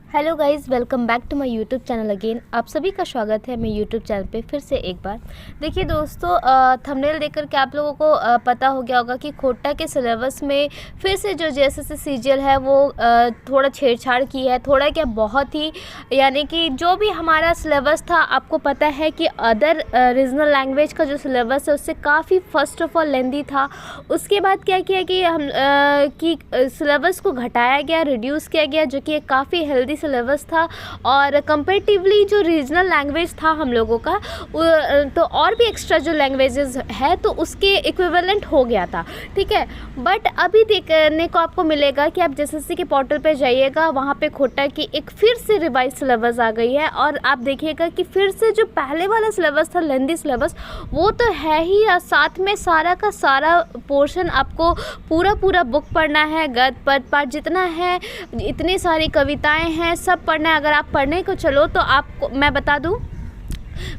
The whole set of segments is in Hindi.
Hello guys, welcome back to my YouTube channel again. आप सभी का स्वागत है मेरे यूट्यूब चैनल पे फिर से एक बार। देखिए दोस्तों, थंबनेल देखकर के आप लोगों को पता हो गया होगा कि खोटा के सिलेबस में फिर से जो जेएसएससी सीजीएल है वो थोड़ा छेड़छाड़ की है। थोड़ा क्या, बहुत ही, यानी कि जो भी हमारा सिलेबस था, आपको पता है कि अदर रीजनल लैंग्वेज का जो सिलेबस है उससे काफ़ी फर्स्ट ऑफ ऑल लेंदी था। उसके बाद क्या किया कि हम सिलेबस को घटाया गया, रिड्यूस किया गया, जो कि एक काफ़ी हेल्दी सिलेबस था। और कंपैरेटिवली जो रीजनल लैंग्वेज था हम लोगों का, तो और भी एक्स्ट्रा जो लैंग्वेजेस है तो उसके इक्विवेलेंट हो गया था, ठीक है। बट अभी देखने को आपको मिलेगा कि आप जेएसएससी के पोर्टल पे जाइएगा, वहाँ पे खोटा की एक फिर से रिवाइज सिलेबस आ गई है। और आप देखिएगा कि फिर से जो पहले वाला सिलेबस था, लेंदी सिलेबस, वो तो है ही, साथ में सारा का सारा पोर्शन आपको पूरा बुक पढ़ना है। गद्य पद्य पाठ जितना है, इतनी सारी कविताएं हैं, सब पढ़ना है। अगर आप पढ़ने को चलो तो आपको मैं बता दूं,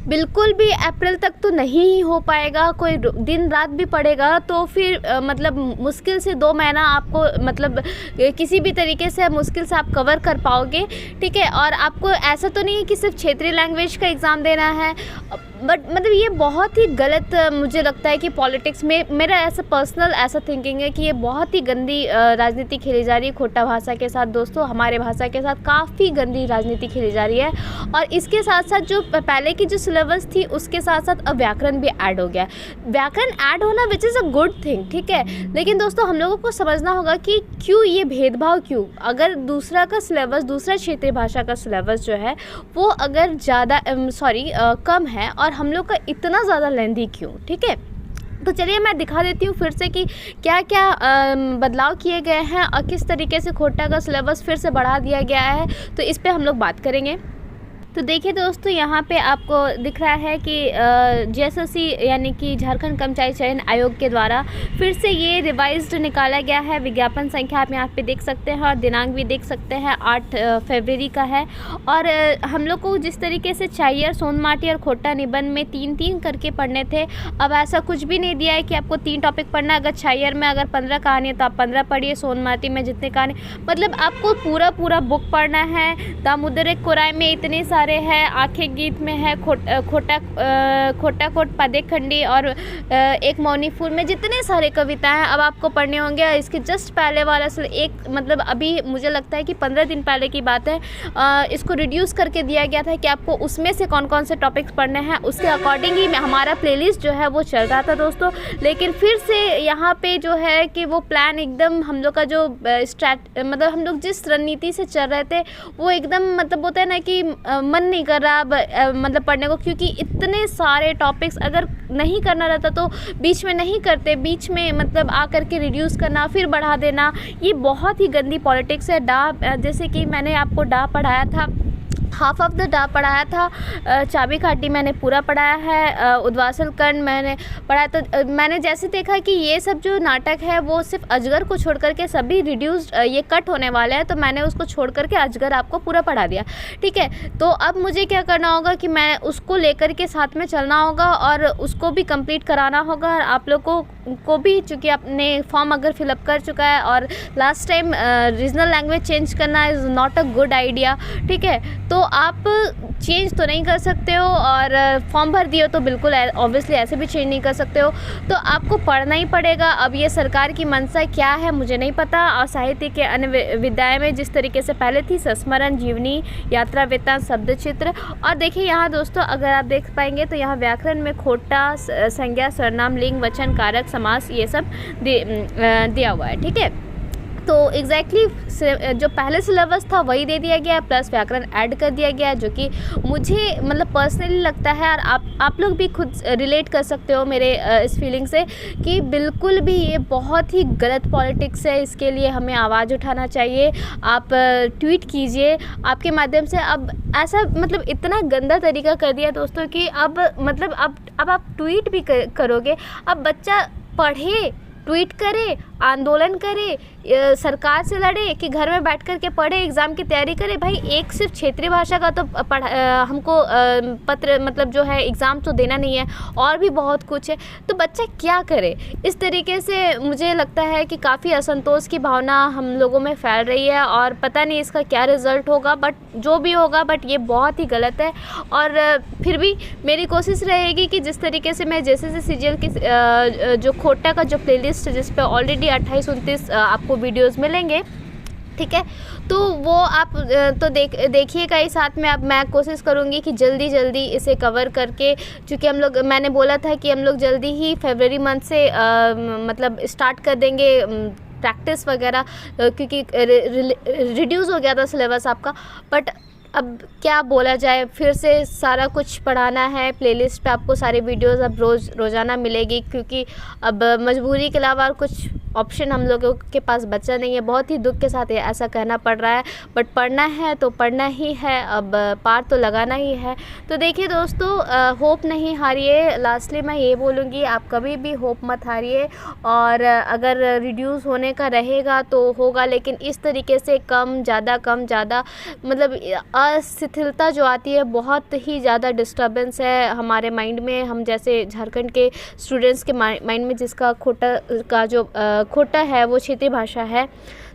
बिल्कुल भी अप्रैल तक तो नहीं ही हो पाएगा। कोई दिन रात भी पड़ेगा तो फिर मतलब मुश्किल से 2 महीना आपको, मतलब किसी भी तरीके से मुश्किल से आप कवर कर पाओगे, ठीक है। और आपको ऐसा तो नहीं है कि सिर्फ क्षेत्रीय लैंग्वेज का एग्ज़ाम देना है, बट मतलब ये बहुत ही गलत मुझे लगता है कि पॉलिटिक्स में, मेरा ऐसा पर्सनल ऐसा थिंकिंग है कि ये बहुत ही गंदी राजनीति खेली जा रही है खोटा भाषा के साथ। दोस्तों, हमारे भाषा के साथ काफ़ी गंदी राजनीति खेली जा रही है। और इसके साथ साथ जो पहले की जो सिलेबस थी उसके साथ साथ अब व्याकरण भी ऐड हो गया। व्याकरण ऐड होना which is a good thing, ठीक है। लेकिन दोस्तों, हम लोगों को समझना होगा कि क्यों ये भेदभाव, क्यों। अगर दूसरा का सिलेबस, दूसरा क्षेत्रीय भाषा का सिलेबस जो है वो अगर ज़्यादा कम है और हम लोग का इतना ज़्यादा लेंदी क्यों, ठीक है। तो चलिए मैं दिखा देती हूँ फिर से कि क्या क्या बदलाव किए गए हैं और किस तरीके से खोटा का सिलेबस फिर से बढ़ा दिया गया है, तो इस पे हम लोग बात करेंगे। तो देखिए दोस्तों, यहाँ पे आपको दिख रहा है कि जेएसएससी यानी कि झारखंड कर्मचारी चयन आयोग के द्वारा फिर से ये रिवाइज्ड निकाला गया है। विज्ञापन संख्या आप यहाँ पे देख सकते हैं और दिनांक भी देख सकते हैं, 8 फरवरी का है। और हम लोग को जिस तरीके से चाहिए सोनमाटी और खोटा निबंध में 3-3 करके पढ़ने थे, अब ऐसा कुछ भी नहीं दिया है कि आपको 3 टॉपिक पढ़ना है। अगर चाहिए में अगर 15 कहानी है तो आप 15 पढ़िए, सोनमाटी में जितने कहानी, मतलब आपको पूरा बुक पढ़ना है। दामोदर कोराय में इतने सारे है, आंखें गीत में है, खोटा कोट पादेखंडी और एक मौनी फूल में जितने सारे कविताएं हैं अब आपको पढ़ने होंगे। इसके जस्ट पहले वाला एक, मतलब अभी मुझे लगता है कि 15 दिन पहले की बात है, इसको रिड्यूस करके दिया गया था कि आपको उसमें से कौन कौन से टॉपिक्स पढ़ने हैं, उसके अकॉर्डिंग ही हमारा प्लेलिस्ट जो है वो चल रहा था दोस्तों। लेकिन फिर से यहाँ पे जो है कि वो प्लान एकदम, हम लोग का जो मतलब हम लोग जिस रणनीति से चल रहे थे वो एकदम, मतलब होता है ना कि मन नहीं कर रहा मतलब पढ़ने को, क्योंकि इतने सारे टॉपिक्स अगर नहीं करना रहता तो बीच में नहीं करते, बीच में मतलब आकर के रिड्यूस करना फिर बढ़ा देना, ये बहुत ही गंदी पॉलिटिक्स है। जैसे कि मैंने आपको पढ़ाया था, हाफ ऑफ द डा पढ़ाया था, चाबी खाटी मैंने पूरा पढ़ाया है, उद्वासल कर्ण मैंने पढ़ाया। तो मैंने जैसे देखा कि ये सब जो नाटक है वो सिर्फ अजगर को छोड़ करके सभी रिड्यूस्ड, ये कट होने वाले हैं, तो मैंने उसको छोड़ करके अजगर आपको पूरा पढ़ा दिया, ठीक है। तो अब मुझे क्या करना होगा कि मैं उसको लेकर के साथ में चलना होगा और उसको भी कंप्लीट कराना होगा। और आप लोगों को भी, चूँकि आपने फॉर्म अगर फिलअप कर चुका है और last time regional language change करना is not a good idea, ठीक है। तो आप चेंज तो नहीं कर सकते हो और फॉर्म भर दिए हो तो बिल्कुल ऑब्वियसली ऐसे भी चेंज नहीं कर सकते हो, तो आपको पढ़ना ही पड़ेगा। अब ये सरकार की मंशा क्या है मुझे नहीं पता। और साहित्य के अन्य विधाएं में जिस तरीके से पहले थी, संस्मरण, जीवनी, यात्रा वृत्तांत, शब्द चित्र, और देखिए यहाँ दोस्तों अगर आप देख पाएंगे तो यहाँ व्याकरण में खोटा, संज्ञा, सर्वनाम, लिंग, वचन, कारक, समास, ये सब दिया हुआ है, ठीक है। तो एग्जैक्टली जो पहले सिलेबस था वही दे दिया गया है, प्लस व्याकरण ऐड कर दिया गया है, जो कि मुझे मतलब पर्सनली लगता है, और आप लोग भी खुद रिलेट कर सकते हो मेरे इस फीलिंग से, कि बिल्कुल भी ये बहुत ही गलत पॉलिटिक्स है। इसके लिए हमें आवाज़ उठाना चाहिए। आप ट्वीट कीजिए आपके माध्यम से। अब ऐसा मतलब इतना गंदा तरीका कर दिया दोस्तों कि अब मतलब अब आप ट्वीट भी करोगे, अब बच्चा पढ़े, ट्वीट करे, आंदोलन करे, सरकार से लड़े कि घर में बैठ कर के पढ़े, एग्ज़ाम की तैयारी करे। भाई एक सिर्फ क्षेत्रीय भाषा का तो हमको पत्र मतलब जो है एग्ज़ाम तो देना नहीं है, और भी बहुत कुछ है, तो बच्चा क्या करे। इस तरीके से मुझे लगता है कि काफ़ी असंतोष की भावना हम लोगों में फैल रही है, और पता नहीं इसका क्या रिज़ल्ट होगा, बट जो भी होगा, बट ये बहुत ही गलत है। और फिर भी मेरी कोशिश रहेगी कि जिस तरीके से मैं जैसे सीरियल की जो खोटा का जो प्लेलिस्ट है, जिस पे ऑलरेडी 28-29 आपको वीडियोज़ मिलेंगे, ठीक है, तो वो आप तो देखिएगा ही साथ में। अब मैं कोशिश करूँगी कि जल्दी इसे कवर करके, क्योंकि मैंने बोला था कि हम लोग जल्दी ही फरवरी मंथ से मतलब स्टार्ट कर देंगे प्रैक्टिस वगैरह, क्योंकि रिड्यूस हो गया था सिलेबस आपका। बट अब क्या बोला जाए, फिर से सारा कुछ पढ़ाना है। प्लेलिस्ट पे आपको सारे वीडियोस अब रोज़ाना मिलेगी, क्योंकि अब मजबूरी के अलावा और कुछ ऑप्शन हम लोगों के पास बचा नहीं है। बहुत ही दुख के साथ ऐसा कहना पड़ रहा है, बट पढ़ना है तो पढ़ना ही है, अब पार तो लगाना ही है। तो देखिए दोस्तों, होप नहीं हारिए। लास्टली मैं ये बोलूँगी, आप कभी भी होप मत हारिए, और अगर रिड्यूस होने का रहेगा तो होगा, लेकिन इस तरीके से कम ज़्यादा मतलब अस्थिरता जो आती है, बहुत ही ज़्यादा डिस्टर्बेंस है हमारे माइंड में। हम जैसे झारखंड के स्टूडेंट्स के माइंड में, जिसका खोटा है वो क्षेत्रीय भाषा है।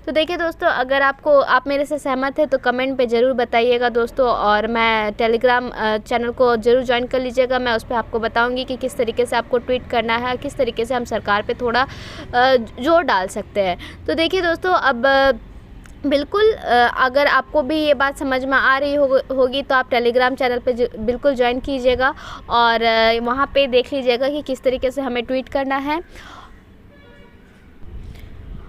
तो देखिए दोस्तों, अगर आप मेरे से सहमत हैं तो कमेंट पे ज़रूर बताइएगा दोस्तों, और मैं टेलीग्राम चैनल को ज़रूर ज्वाइन कर लीजिएगा। मैं उस पर आपको बताऊंगी कि किस तरीके से आपको ट्वीट करना है, किस तरीके से हम सरकार पे थोड़ा जोर डाल सकते हैं। तो देखिए दोस्तों, अब बिल्कुल अगर आपको भी ये बात समझ में आ रही होगी तो आप टेलीग्राम चैनल पे बिल्कुल ज्वाइन कीजिएगा, और वहाँ पे देख लीजिएगा कि किस तरीके से हमें ट्वीट करना है।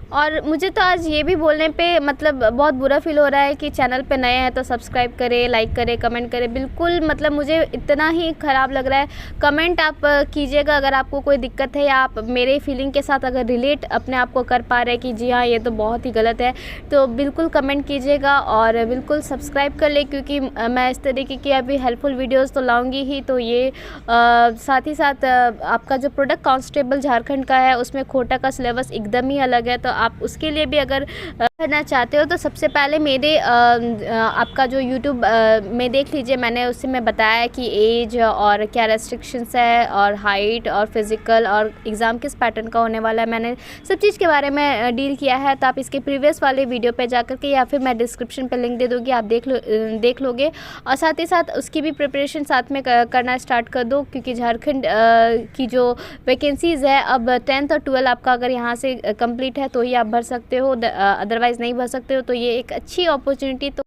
और मुझे तो आज ये भी बोलने पे मतलब बहुत बुरा फील हो रहा है कि चैनल पे नए हैं तो सब्सक्राइब करें, लाइक करें, कमेंट करें। बिल्कुल मतलब मुझे इतना ही ख़राब लग रहा है। कमेंट आप कीजिएगा अगर आपको कोई दिक्कत है, या आप मेरे फीलिंग के साथ अगर रिलेट अपने आप को कर पा रहे हैं कि जी हाँ ये तो बहुत ही गलत है, तो बिल्कुल कमेंट कीजिएगा और बिल्कुल सब्सक्राइब कर ले, क्योंकि मैं इस तरीके की अभी हेल्पफुल वीडियोज़ तो लाऊँगी ही। तो ये साथ ही साथ आपका जो प्रोडक्ट कांस्टेबल झारखंड का है, उसमें खोटा का सिलेबस एकदम ही अलग है। तो आप उसके लिए भी अगर करना चाहते हो तो सबसे पहले मेरे आपका जो यूट्यूब में देख लीजिए। मैंने उससे मैं बताया कि एज और क्या रेस्ट्रिक्शंस है, और हाइट और फिज़िकल, और एग्ज़ाम किस पैटर्न का होने वाला है, मैंने सब चीज़ के बारे में डील किया है। तो आप इसके प्रीवियस वाले वीडियो पे जाकर के, या फिर मैं डिस्क्रिप्शन पे लिंक दे दूँगी, आप देख लोगे। और साथ ही साथ उसकी भी प्रिपरेशन साथ में करना स्टार्ट कर दो, क्योंकि झारखंड की जो वैकेंसीज़ है, अब 10th और 12 आपका अगर यहाँ से कंप्लीट है तो ही आप भर सकते हो, अदरवाइज़ नहीं भर सकते हो। तो ये एक अच्छी अपॉर्चुनिटी तो